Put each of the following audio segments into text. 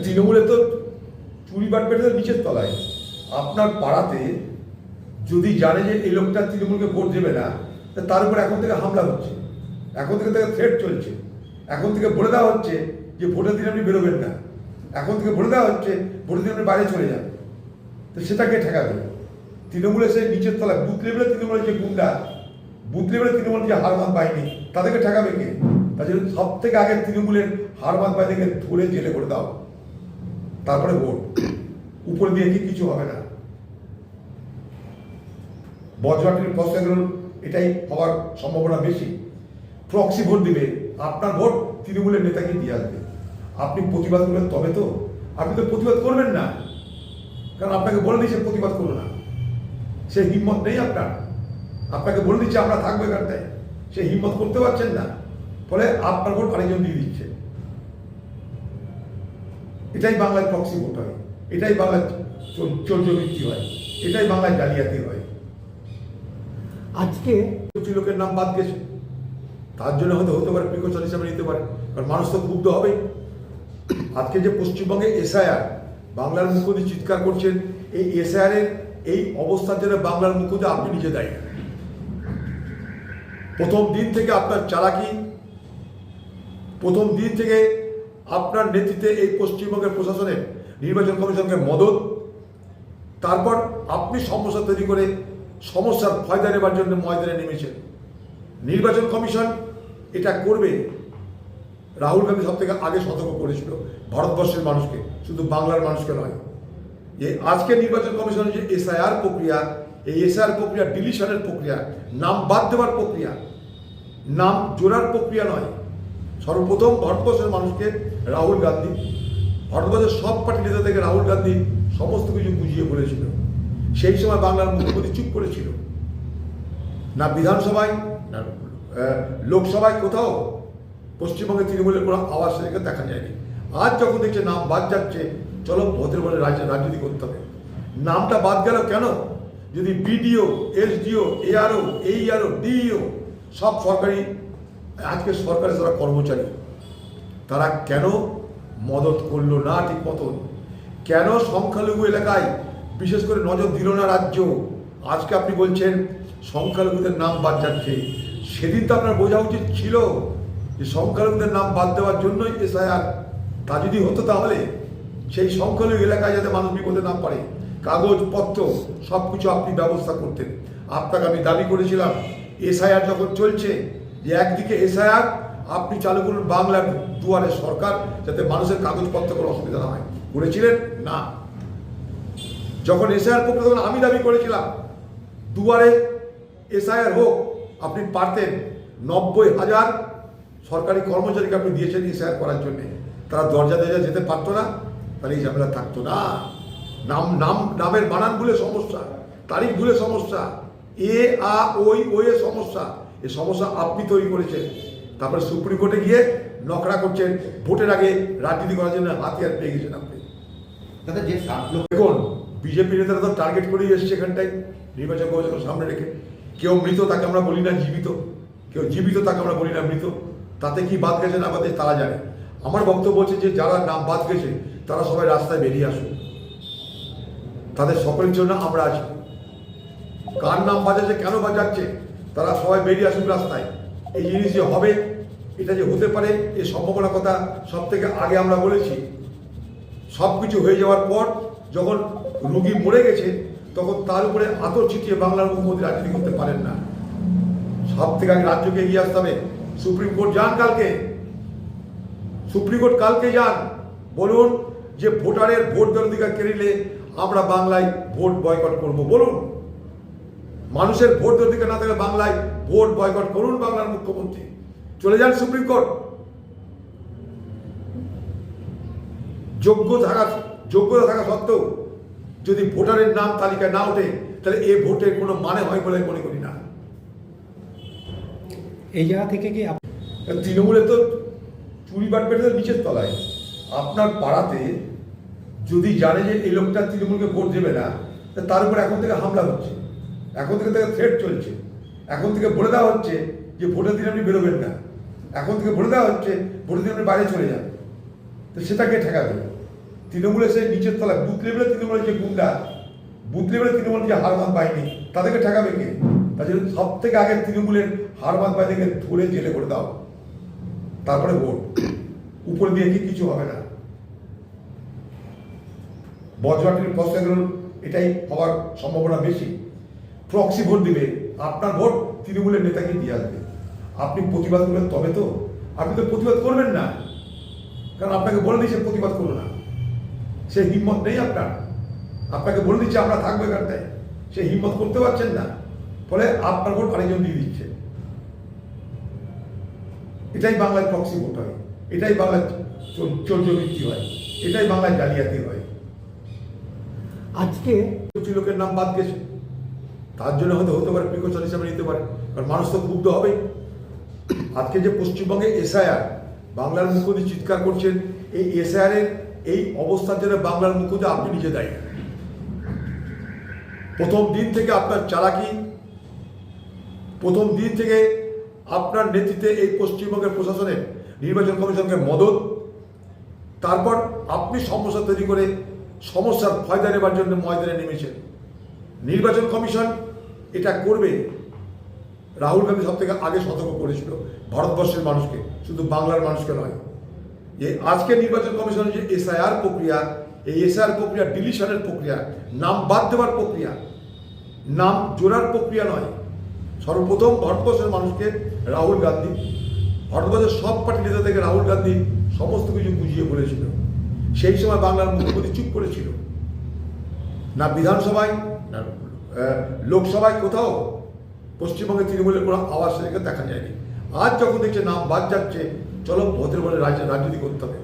তৃণমূলে তো চুরি বাটপেটের নিচের তলায়। আপনার পাড়াতে যদি জানে যে এই লোকটা তৃণমূলকে ভোট দেবে না, তার উপর এখন থেকে হামলা হচ্ছে, এখন থেকে তাকে থ্রেট চলছে, এখন থেকে বলে দেওয়া হচ্ছে যে ভোটের দিন আপনি বেরোবেন না, এখন থেকে বলে দেওয়া হচ্ছে ভোটের দিন আপনি বাইরে চলে যান। তো সেটাকে ঠেকাবে তৃণমূলের সেই নিচের তলায় বুথ লেভেলে তৃণমূলের যে গুন্ডা, বুথ লেভেলে তৃণমূলের যে হারমান বাহিনী, তাদেরকে ঠেকাবে কে? তার জন্য সব থেকে আগে তৃণমূলের হারমান বাহিনীকে ধরে জেলে করে দাও, তারপরে ভোট। উপর দিয়ে কি কিছু হবে না। বজবাটির প্রসেসগুলোর এটাই হওয়ার সম্ভাবনা বেশি। প্রক্সি ভোট দিবে, আপনার ভোট তৃণমূলের নেতাকে দিয়ে আসবে। আপনি প্রতিবাদ করবেন তবে তো, আপনি তো প্রতিবাদ করবেন না, কারণ আপনাকে বলে দিচ্ছে প্রতিবাদ করো না, সে হিম্মত নেই আপনার। আপনাকে বলে দিচ্ছে আমরা থাকবো এখানটায়, সে হিম্মত করতে পারছেন না, ফলে আপনার ভোট আরেকজন দিয়ে দিচ্ছে। এটাই বাংলায় প্রক্সি ভোট হয়, এটাই বাংলায় চৌর্যবৃত্তি হয়, এটাই বাংলায় জালিয়াতি হয়। আজকে কিছু লোকের নাম বাদ গেছে, তার জন্য হয়তো হতে পারে, প্রিকশন হিসাবে নিতে পারে, কারণ মানুষ তো ক্ষুব্ধ হবেই। আজকে যে পশ্চিমবঙ্গে এসআইআর, বাংলার মুখ্যমন্ত্রী চিৎকার করছেন, এই এসআইআর এর এই অবস্থার জন্য বাংলার মুখ্যমন্ত্রী আপনি নিজে দায়ী। প্রথম দিন থেকে আপনার চালাকি, প্রথম দিন থেকে আপনার নেতৃত্বে এই পশ্চিমবঙ্গের প্রশাসনের নির্বাচন কমিশনকে মদত, তারপর আপনি সমস্যা তৈরি করে সমস্যার ফায়দা নেবার জন্য ময়দানে নেমেছেন। নির্বাচন কমিশন এটা করবে, রাহুল গান্ধী সব থেকে আগে সতর্ক করেছিল ভারতবর্ষের মানুষকে, শুধু বাংলার মানুষকে নয়। যে আজকে নির্বাচন কমিশনের যে এসআইআর প্রক্রিয়া, এই এসআইআর প্রক্রিয়া ডিলিশনের প্রক্রিয়া, নাম বাদ দেওয়ার প্রক্রিয়া, নাম জোড়ার প্রক্রিয়া নয়। সর্বপ্রথম ভারতবর্ষের মানুষকে রাহুল গান্ধী, ভারতবর্ষের সব পার্টি নেতা থেকে রাহুল গান্ধী সমস্ত কিছু বুঝিয়ে বলেছিল। সেই সময় বাংলার মুখ্যমন্ত্রী চুপ করেছিল, না বিধানসভায় না লোকসভায় কোথাও পশ্চিমবঙ্গে তৃণমূলের কোনো আওয়াজ সেটাকে দেখা যায়নি। আজ যখন দেখছে নাম বাদ যাচ্ছে, চলো ভদ্র বলে রাজনীতি করতে হবে। নামটা বাদ গেল কেন? যদি বিডিও, এসডিও, এআরও, এইআরও, ডিইও সব সরকারি, আজকে সরকারের যারা কর্মচারী, তারা কেন মদত করলো না ঠিক মতন? কেন সংখ্যালঘু এলাকায় বিশেষ করে নজর দিল না রাজ্য? আজকে আপনি বলছেন সংখ্যালঘুদের নাম বাদ যাচ্ছে। সেদিন তো আপনার বোঝা উচিত ছিল যে সংখ্যালঘুদের নাম বাদ দেওয়ার জন্যই এসআইআর। তা যদি হতো তাহলে সেই সংখ্যালঘু এলাকায় যাতে মানুষ বিপদে না পড়ে, কাগজপত্র সব কিছু আপনি ব্যবস্থা করতেন। আপনাকে আমি দাবি করেছিলাম এসআইআর যখন চলছে, যে একদিকে এসআইআর আপনি চালু করুন বাংলার দুয়ারে সরকার, যাতে মানুষের কাগজপত্র কোনো অসুবিধা না হয়। করেছিলেন না? যখন এসআইআর প্রক্রিয়া, তখন আমি দাবি করেছিলাম দুয়ারে এসআইআর হোক। আপনি পারতেন, 90,000 সরকারি কর্মচারীকে আপনি দিয়েছেন এসআইআর করার জন্য, তারা দরজা দরজা যেতে পারতো না, তাহলে এই ঝামেলা থাকতো না। নামের বানান ভুলে সমস্যা, তারিখ ভুলে সমস্যা, এ আ ওই ওই এর সমস্যা, এই সমস্যা আপনি তৈরি করেছেন। তারপরে সুপ্রিম কোর্টে গিয়ে নকরা করছেন, ভোটের আগে রাজনীতি করার জন্য হাতিয়ার পেয়ে গেছেন আপনি। দাদা যে 7 লোক দেখুন, বিজেপি নেতারা তো টার্গেট করেই এসছে এখানটায়, নির্বাচন কমিশন সামনে রেখে। কেউ মৃত তাকে আমরা বলি না জীবিত, কেউ জীবিত তাকে আমরা বলি না মৃত। তাতে কি বাদ গেছে না বাদে তারা জানে। আমার বক্তব্য হচ্ছে যে যারা নাম বাদ গেছে তারা সবাই রাস্তায় বেরিয়ে আসুন, তাদের সকলের জন্য আমরা আছি। কার নাম বাজাচ্ছে, কেন বাজাচ্ছে, তারা সবাই বেরিয়ে আসুন রাস্তায়। এই জিনিস যে হবে, এটা যে হতে পারে, এই সম্ভাবনার কথা সব থেকে আগে আমরা বলেছি। সব কিছু হয়ে যাওয়ার পর যখন রুগী মরে গেছে, তখন তার উপরে আতর ছিটিয়ে বাংলার মুখ্যমন্ত্রী রাজনীতি করতে পারেন না। সব থেকে আগে রাজ্যকে এগিয়ে আসতে হবে। সুপ্রিম কোর্ট যান কালকে, সুপ্রিম কোর্ট কালকে যান, বলুন যে ভোটারের ভোট দেওয়ার অধিকার কেড়ে নিলে আমরা বাংলায় ভোট বয়কট করব। বলুন, মানুষের ভোট দেওয়ার অধিকার না থাকলে বাংলায় ভোট বয়কট করুন বাংলার মুখ্যমন্ত্রী। চলে যান সুপ্রিম কোর্ট। যোগ্যতা থাকা সত্ত্বেও যদি ভোটারের নাম তালিকায় না ওঠে, তাহলে এ ভোটের কোনো মানে হয় বলে মনে করি না। এই জায়গা থেকে কি তৃণমূলে তো চুরি বাটপেটের নিচের তলায়। আপনার পাড়াতে যদি জানে যে এই লোকটা তৃণমূলকে ভোট দেবে না, তার উপর এখন থেকে হামলা হচ্ছে, এখন থেকে তাকে থ্রেট চলছে, এখন থেকে বলে দেওয়া হচ্ছে যে ভোটের দিন আপনি বেরোবেন না, এখন থেকে বলে দেওয়া হচ্ছে ভোটের দিন আপনি বাইরে চলে যান। তো সেটাকে ঠেকাবে তৃণমূলের সেই নিচের তলায় বুথ লেভেলে তৃণমূলের যে গুন্ডা, বুথ লেভেলে তৃণমূলের যে হারমান বাহিনী, তাদেরকে ঠেকাবে কে? তার জন্য সব থেকে আগে তৃণমূলের হারমান বাহিনীকে ধরে জেলে করে দাও, তারপরে ভোট। উপর দিয়ে কি কিছু হবে না। বজবাটির প্রশ্নগুলোর এটাই হওয়ার সম্ভাবনা বেশি। প্রক্সি ভোট দিবে, আপনার ভোট তৃণমূলের নেতাকে দিয়ে আসবে। আপনি প্রতিবাদ করবেন তবে তো, আপনি তো প্রতিবাদ করবেন না, কারণ আপনাকে বলে দিয়েছে প্রতিবাদ করো না, সে হিম্মত নেই আপনার। আপনাকে বলে দিচ্ছে আমরা থাকবো এখানটায়, সে হিম্মত করতে পারছেন না, ফলে আপনার ভোট আরেকজন দিয়ে দিচ্ছে। এটাই বাংলায় প্রক্সি ভোট হয়, এটাই বাংলায় চৌর্যবৃত্তি হয়, এটাই বাংলায় জালিয়াতি হয়। আজকে কিছু লোকের নাম বাদ গেছে, তার জন্য হয়তো হতে পারে, প্রিকশন হিসাবে নিতে পারে, কারণ মানুষ তো ক্ষুব্ধ হবেই। আজকে যে পশ্চিমবঙ্গে এসআইআর, বাংলার মুখ্যমন্ত্রী চিৎকার করছেন, এই এসআইআর এর এই অবস্থার জন্য বাংলার মুখ্যমন্ত্রী আপনি নিজে দায়ী। প্রথম দিন থেকে আপনার চালাকি, প্রথম দিন থেকে আপনার নেতৃত্বে এই পশ্চিমবঙ্গের প্রশাসনের নির্বাচন কমিশনকে মদত, তারপর আপনি সমস্যা তৈরি করে সমস্যার ফায়দা নেবার জন্য ময়দানে নেমেছেন। নির্বাচন কমিশন এটা করবে, রাহুল গান্ধী সব থেকে আগে সতর্ক করেছিল ভারতবর্ষের মানুষকে, শুধু বাংলার মানুষকে নয়। যে আজকে নির্বাচন কমিশনের যে এসআইআর প্রক্রিয়া, এই এসআইআর প্রক্রিয়া ডিলিশনের প্রক্রিয়া, নাম বাদ দেওয়ার প্রক্রিয়া, নাম জোড়ার প্রক্রিয়া নয়। সর্বপ্রথম ভারতবর্ষের মানুষকে রাহুল গান্ধী, ভারতবর্ষের সব পার্টি নেতা থেকে রাহুল গান্ধী সমস্ত কিছু বুঝিয়ে বলেছিল। সেই সময় বাংলার মুখ্যমন্ত্রী চুপ করেছিল, না বিধানসভায় না লোকসভায় কোথাও পশ্চিমবঙ্গে তৃণমূলের কোনো আওয়াজ সেটাকে দেখা যায়নি। আজ যখন দেখছে নাম বাদ যাচ্ছে, চলো ভদ্র বলে রাজনীতি করতে হবে।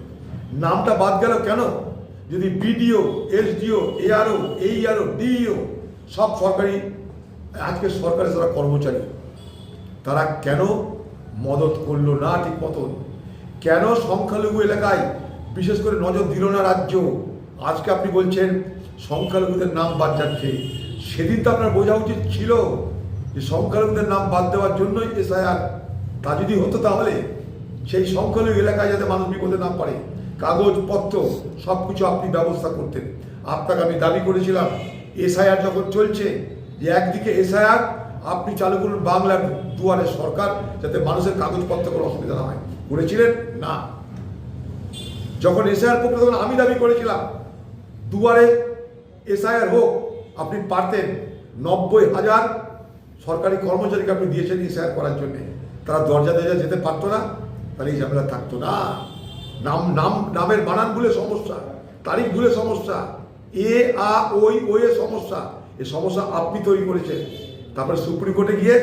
নামটা বাদ গেল কেন? যদি বিডিও, এসডিও, এআরও, এইআরও, ডিইও সব সরকারি, আজকে সরকারের যারা কর্মচারী, তারা কেন মদত করলো না ঠিক মতন? কেন সংখ্যালঘু এলাকায় বিশেষ করে নজর দিল না রাজ্য? আজকে আপনি বলছেন সংখ্যালঘুদের নাম বাদ যাচ্ছে। সেদিন তো আপনার বোঝা উচিত ছিল যে সংখ্যালঘুদের নাম বাদ দেওয়ার জন্যই এসআইআর। তা যদি হতো তাহলে সেই সংখ্যালঘু এলাকায় যাতে মানুষ বিপদে না পড়ে, কাগজপত্র সব কিছু আপনি ব্যবস্থা করতেন। আপনাকে আমি দাবি করেছিলাম এসআইআর যখন চলছে, যে একদিকে এসআইআর আপনি চালু করুন বাংলার দুয়ারে সরকার, যাতে মানুষের কাগজপত্র কোনো অসুবিধা না হয়। করেছিলেন না? যখন এসআইআর প্রক্রিয়া, তখন আমি দাবি করেছিলাম দুয়ারে এসআইআর হোক। আপনি পারতেন, 90,000 সরকারি কর্মচারীকে আপনি দিয়েছেন এসআইআর করার জন্য, তারা দরজা দরজা যেতে পারতো না, তাহলে এই ঝামেলা থাকতো না। নামের বানান ভুলে সমস্যা, তারিখ ভুলে সমস্যা, এ আ ওই ওই এর সমস্যা, এই সমস্যা আপনি তৈরি করেছেন। তারপরে সুপ্রিম কোর্টে গিয়ে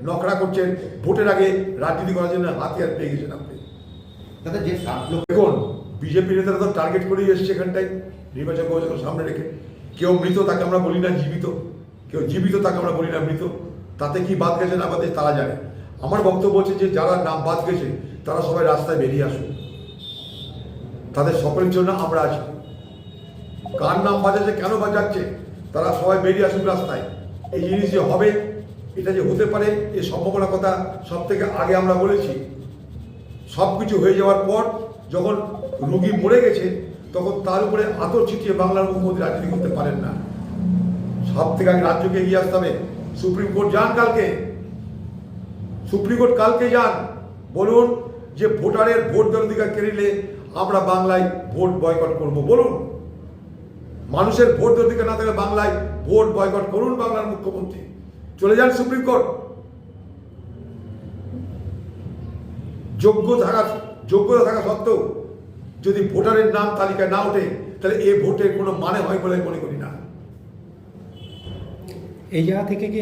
নকরা করছেন, ভোটের আগে রাজনীতি করার জন্য হাতিয়ার পেয়ে গেছেন আপনি। দাদা যে 7 লোক দেখুন, বিজেপি নেতারা তো টার্গেট করেই এসছে এখানটায়, নির্বাচন কমিশনের সামনে রেখে। কেউ মৃত তাকে আমরা বলি না জীবিত, কেউ জীবিত তাকে আমরা বলি না মৃত। তাতে কি বাদ গেছে না বাদে তারা জানে। আমার বক্তব্য হচ্ছে যে যারা নাম বাদ গেছে তারা সবাই রাস্তায় বেরিয়ে আসুন, তাদের সকলের জন্য আমরা আছি। কার নাম বাজাচ্ছে, কেন বাজাচ্ছে, তারা সবাই বেরিয়ে আসুন রাস্তায়। এই জিনিস যে হবে, এটা যে হতে পারে, এই সম্ভাবনার কথা সব থেকে আগে আমরা বলেছি। সব কিছু হয়ে যাওয়ার পর যখন রুগী মরে গেছে, তখন তার উপরে আতর ছিটিয়ে বাংলার মুখ্যমন্ত্রী রাজনীতি করতে পারেন না। সব থেকে আগে রাজ্যকে এগিয়ে আসতে হবে। সুপ্রিম কোর্ট যান কালকে, সুপ্রিম কোর্ট কালকে যান, বলুন যে ভোটারের ভোট দেওয়ার অধিকার কেড়ে নিলে আমরা বাংলায় ভোট বয়কট করব। বলুন, মানুষের ভোট দেওয়ার অধিকার না থাকলে বাংলায় ভোট বয়কট করুন বাংলার মুখ্যমন্ত্রী। চলে যান সুপ্রিম কোর্ট। যোগ্যতা থাকা সত্ত্বেও যদি ভোটারের নাম তালিকায় না ওঠে, তাহলে এ ভোটের কোনো মানে হয় বলে মনে করি না। এই জায়গা থেকে কি